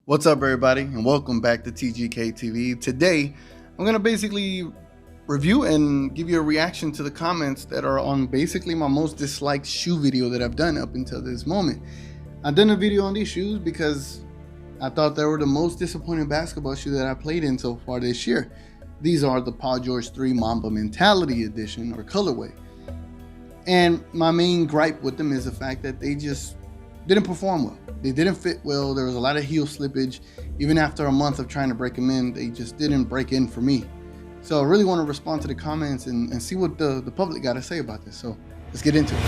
What's up, everybody, and welcome back to TGK TV. Today, I'm going to basically review and give you a reaction to the comments that are on basically my most disliked shoe video that I've done up until this moment. I've done a video on these shoes because I thought they were the most disappointing basketball shoe that I played in so far this year. These are the Paul George 3 Mamba Mentality Edition or colorway. And my main gripe with them is the fact that they just didn't perform well. They didn't fit well. There was a lot of heel slippage. Even after a month of trying to break them in, they just didn't break in for me. So I really want to respond to the comments and see what the public got to say about this. So let's get into it.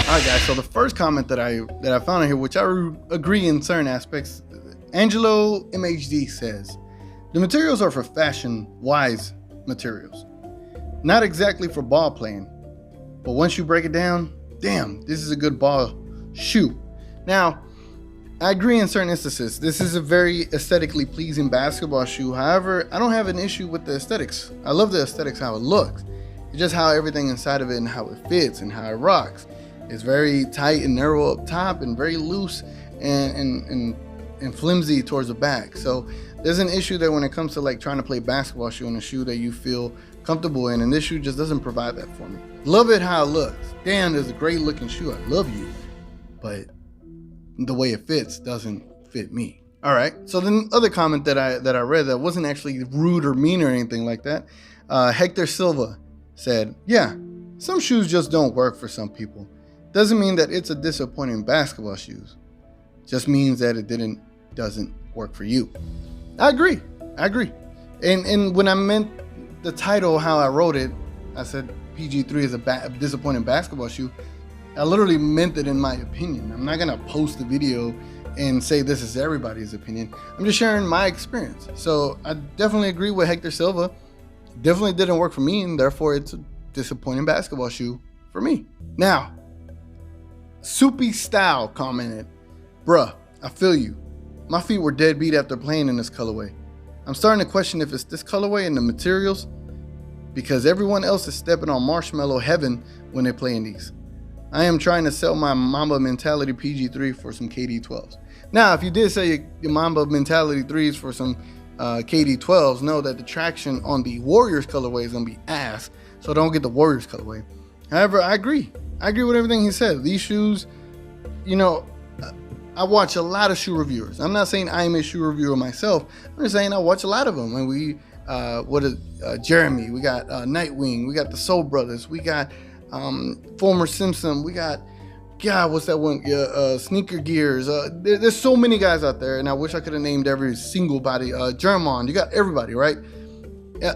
All right, guys. So the first comment that I found on here, which I agree in certain aspects, Angelo MHD says, the materials are for fashion-wise materials, not exactly for ball playing. But once you break it down, damn, this is a good ball shoe. Now, I agree in certain instances. This is a very aesthetically pleasing basketball shoe. However, I don't have an issue with the aesthetics. I love the aesthetics, how it looks. It's just how everything inside of it and how it fits and how it rocks. It's very tight and narrow up top and very loose and flimsy towards the back. So there's an issue there when it comes to like trying to play basketball shoe in a shoe that you feel comfortable in, and this shoe just doesn't provide that for me. Love it how it looks. Damn, it's a great looking shoe. I love you. But the way it fits doesn't fit me. All right. So the other comment that I read that wasn't actually rude or mean or anything like that. Hector Silva said, yeah, some shoes just don't work for some people. Doesn't mean that it's a disappointing basketball shoes. Just means that it doesn't work for you. I agree. And when I meant the title, how I wrote it, I said PG3 is a disappointing basketball shoe. I literally meant it in my opinion. I'm not gonna post the video and say this is everybody's opinion. I'm just sharing my experience. So I definitely agree with Hector Silva. Definitely didn't work for me, and therefore it's a disappointing basketball shoe for me. Now, Soupy Style commented, bruh, I feel you. My feet were dead beat after playing in this colorway. I'm starting to question if it's this colorway and the materials, because everyone else is stepping on marshmallow heaven when they play in these. I am trying to sell my Mamba Mentality PG3 for some KD12s. Now, if you did say your Mamba Mentality 3s for some KD12s, know that the traction on the Warriors colorway is going to be ass, so don't get the Warriors colorway. However, I agree with everything he said. These shoes, you know, I watch a lot of shoe reviewers. I'm not saying I am a shoe reviewer myself. I'm just saying I watch a lot of them. And we, Jeremy, we got Nightwing, we got the Soul Brothers, we got Former Simpson, we got, God, what's that one? Sneaker Gears. There's so many guys out there, and I wish I could have named every single body. Germon, you got everybody, right?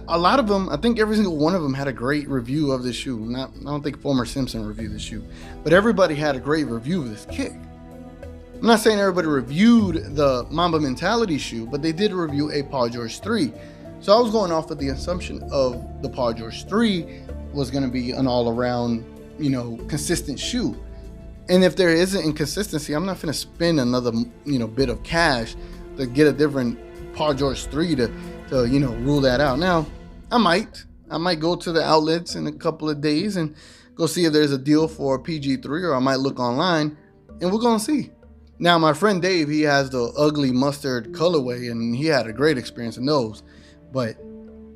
A lot of them, I think every single one of them had a great review of this shoe. I don't think Former Simpson reviewed this shoe, but everybody had a great review of this kick. I'm not saying everybody reviewed the Mamba Mentality shoe, but they did review a Paul George 3. So I was going off of the assumption of the Paul George 3 was going to be an all-around, you know, consistent shoe. And if there is an inconsistency, I'm not going to spend another, you know, bit of cash to get a different Paul George 3 to you know, rule that out. Now, I might go to the outlets in a couple of days and go see if there's a deal for a PG3, or I might look online and we're going to see. Now, my friend Dave, he has the ugly mustard colorway and he had a great experience in those, but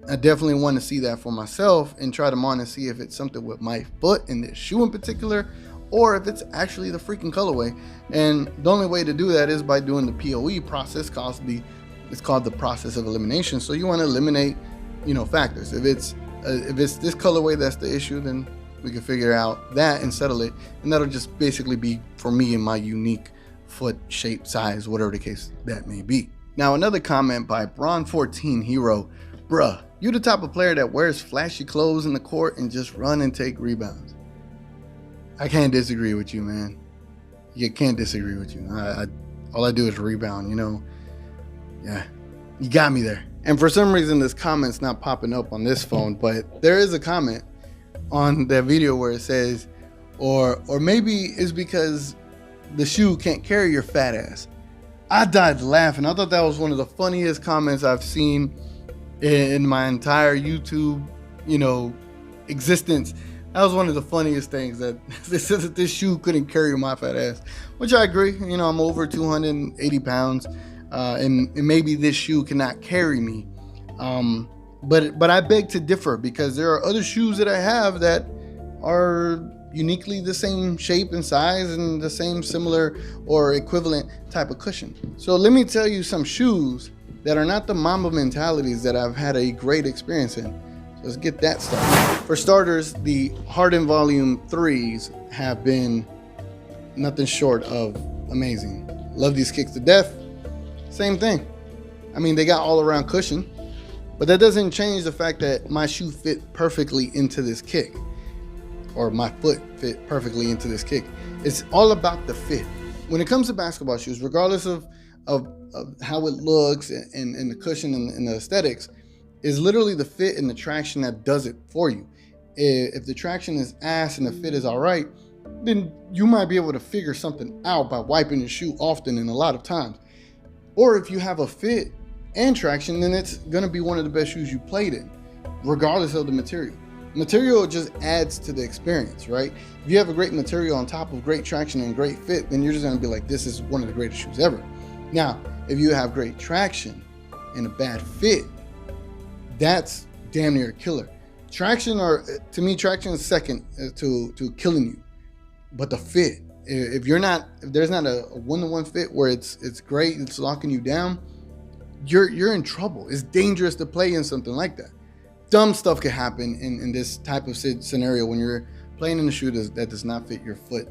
I definitely want to see that for myself and try them on and see if it's something with my foot in this shoe in particular, or if it's actually the freaking colorway. And the only way to do that is by doing the POE process. It's called the process of elimination. So you want to eliminate, you know, factors. If it's this colorway that's the issue, then we can figure out that and settle it, and that'll just basically be for me and my unique foot shape, size, whatever the case that may be. Now, another comment by Bron14 Hero, bruh, you the type of player that wears flashy clothes in the court and just run and take rebounds. I can't disagree with you, man. You can't disagree with you. All I do is rebound, you know. Yeah, you got me there. And for some reason, this comment's not popping up on this phone, but there is a comment on that video where it says, or maybe it's because the shoe can't carry your fat ass. I died laughing. I thought that was one of the funniest comments I've seen in my entire YouTube, you know, existence. That was one of the funniest things, that they said that this shoe couldn't carry my fat ass, which I agree. You know, I'm over 280 pounds. and maybe this shoe cannot carry me. But I beg to differ, because there are other shoes that I have that are uniquely the same shape and size and the same similar or equivalent type of cushion. So let me tell you some shoes that are not the Mamba mentalities that I've had a great experience in. So let's get that started. For starters, the Harden Volume 3's have been nothing short of amazing. Love these kicks to death. Same thing. I mean, they got all around cushion, but that doesn't change the fact that my shoe fit perfectly into this kick, or my foot fit perfectly into this kick. It's all about the fit. When it comes to basketball shoes, regardless of how it looks and the cushion and the aesthetics, is literally the fit and the traction that does it for you. If the traction is ass and the fit is all right, then you might be able to figure something out by wiping your shoe often and a lot of times. Or if you have a fit and traction, then it's gonna be one of the best shoes you played in, regardless of the material. Material just adds to the experience, right? If you have a great material on top of great traction and great fit, then you're just gonna be like, this is one of the greatest shoes ever. Now, if you have great traction and a bad fit, that's damn near a killer. Traction, to me, traction is second to killing you. But the fit, if there's not a one-to-one fit where it's great, it's locking you down, you're in trouble. It's dangerous to play in something like that. Dumb stuff can happen in this type of scenario when you're playing in a shoe that does not fit your foot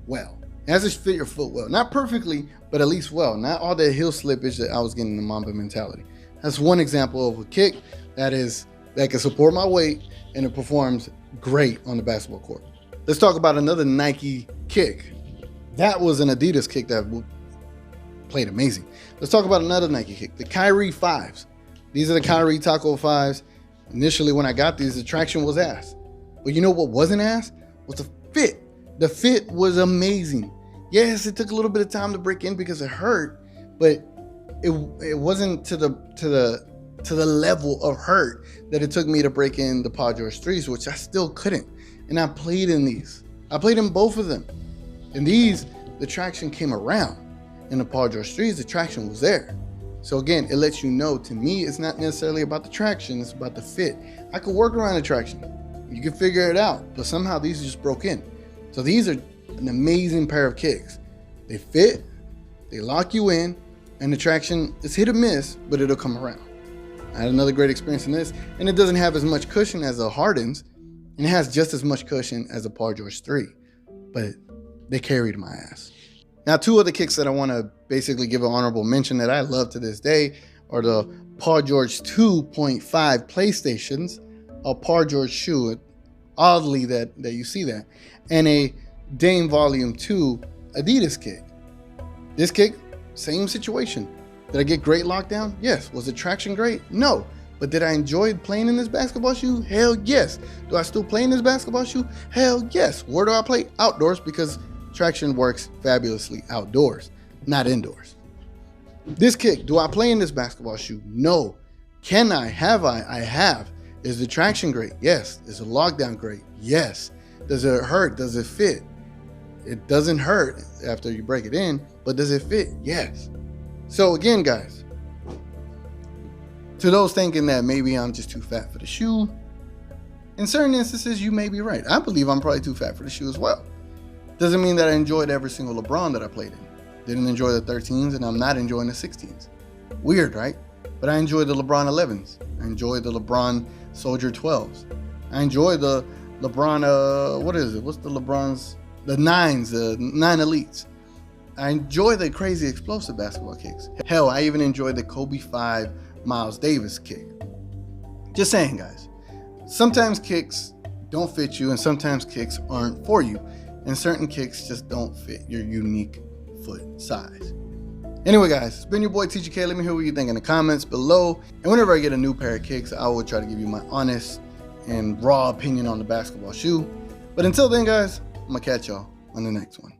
well. It has to fit your foot well, not perfectly, but at least well. Not all that heel slippage that I was getting in the Mamba mentality. That's one example of a kick that can support my weight and it performs great on the basketball court. Let's talk about another Nike kick. That was an Adidas kick that played amazing. Let's talk about another Nike kick, the Kyrie 5s. These are the Kyrie Taco 5s. Initially, when I got these, the traction was ass. But you know what wasn't ass? Was the fit. The fit was amazing. Yes, it took a little bit of time to break in because it hurt, but it wasn't to the level of hurt that it took me to break in the Paul George 3's, which I still couldn't. And I played in these. I played in both of them. In these, the traction came around. In the Paul George 3's, the traction was there. So again, it lets you know, to me, it's not necessarily about the traction, it's about the fit. I could work around the traction. You can figure it out, but somehow these just broke in. So these are an amazing pair of kicks. They fit, they lock you in, and the traction is hit or miss, but it'll come around. I had another great experience in this, and it doesn't have as much cushion as the Hardens, and it has just as much cushion as the Paul George 3, but they carried my ass. Now, two other kicks that I want to basically give an honorable mention that I love to this day are the Paul George 2.5 PlayStations, a Paul George shoe, oddly that you see that, and a Dame Volume 2 Adidas kick. This kick, same situation. Did I get great lockdown? Yes. Was the traction great? No. But did I enjoy playing in this basketball shoe? Hell yes. Do I still play in this basketball shoe? Hell yes. Where do I play? Outdoors, because traction works fabulously outdoors, not indoors. This kick, do I play in this basketball shoe? No. Can I? Have I? I have. Is the traction great? Yes. Is the lockdown great? Yes. Does it hurt? Does it fit? It doesn't hurt after you break it in, but does it fit? Yes. So again, guys, to those thinking that maybe I'm just too fat for the shoe, in certain instances, you may be right. I believe I'm probably too fat for the shoe as well. Doesn't mean that I enjoyed every single LeBron that I played in. Didn't enjoy the 13s, and I'm not enjoying the 16s. Weird, right? But I enjoyed the LeBron 11s. I enjoyed the LeBron Soldier 12s. I enjoyed the LeBron, what is it? What's the LeBron's? The 9s, the 9 Elites. I enjoy the crazy explosive basketball kicks. Hell, I even enjoyed the Kobe 5 Miles Davis kick. Just saying, guys. Sometimes kicks don't fit you, and sometimes kicks aren't for you. And certain kicks just don't fit your unique foot size. Anyway, guys, it's been your boy TGK. Let me hear what you think in the comments below. And whenever I get a new pair of kicks, I will try to give you my honest and raw opinion on the basketball shoe. But until then, guys, I'm gonna catch y'all on the next one.